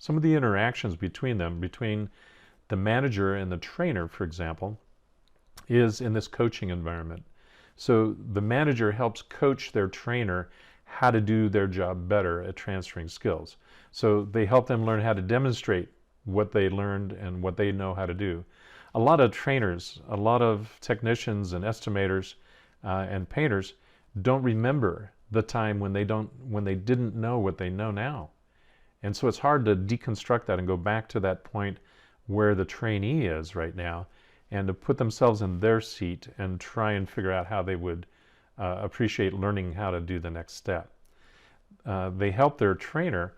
Some of the interactions between them, between the manager and the trainer, for example, is in this coaching environment. So the manager helps coach their trainer how to do their job better at transferring skills. So they help them learn how to demonstrate what they learned and what they know how to do. A lot of trainers, a lot of technicians and estimators and painters don't remember the time when they didn't know what they know now. And so it's hard to deconstruct that and go back to that point where the trainee is right now and to put themselves in their seat and try and figure out how they would appreciate learning how to do the next step. They help their trainer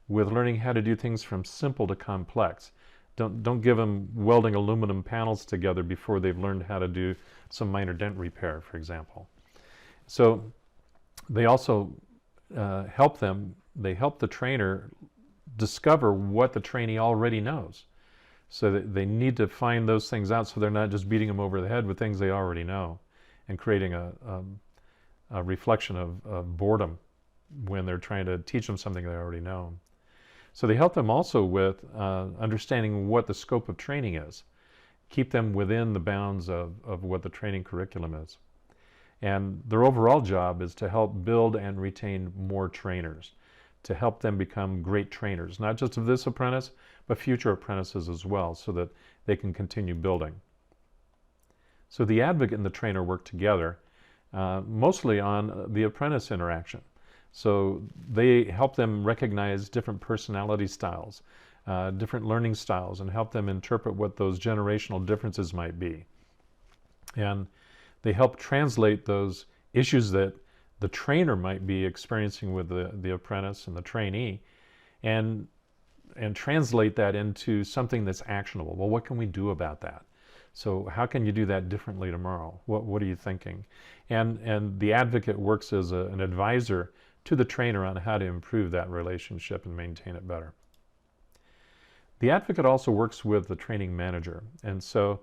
with learning how to do things from simple to complex. Don't give them welding aluminum panels together before they've learned how to do some minor dent repair, for example. So they also help the trainer discover what the trainee already knows. So that they need to find those things out so they're not just beating them over the head with things they already know and creating a reflection of boredom when they're trying to teach them something they already know. So they help them also with understanding what the scope of training is, keep them within the bounds of what the training curriculum is. And their overall job is to help build and retain more trainers, to help them become great trainers, not just of this apprentice, but future apprentices as well, so that they can continue building. So the advocate and the trainer work together, mostly on the apprentice interaction. So they help them recognize different personality styles, different learning styles, and help them interpret what those generational differences might be. And they help translate those issues that the trainer might be experiencing with the apprentice and the trainee, and translate that into something that's actionable. Well, what can we do about that? So how can you do that differently tomorrow? What are you thinking? And the advocate works as an advisor to the trainer on how to improve that relationship and maintain it better. The advocate also works with the training manager, and so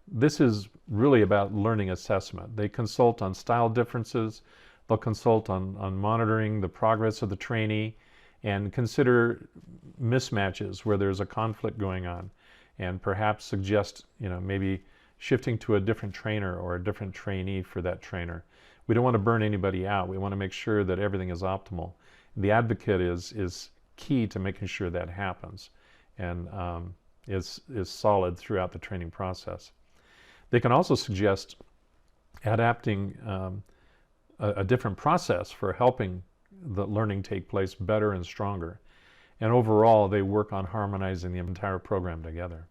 this is really about learning assessment. They consult on style differences, they'll consult on monitoring the progress of the trainee, and consider mismatches where there's a conflict going on, and perhaps suggest, maybe shifting to a different trainer or a different trainee for that trainer. We don't want to burn anybody out. We want to make sure that everything is optimal. The advocate is key to making sure that happens and is solid throughout the training process. They can also suggest adapting a different process for helping the learning take place better and stronger. And overall, they work on harmonizing the entire program together.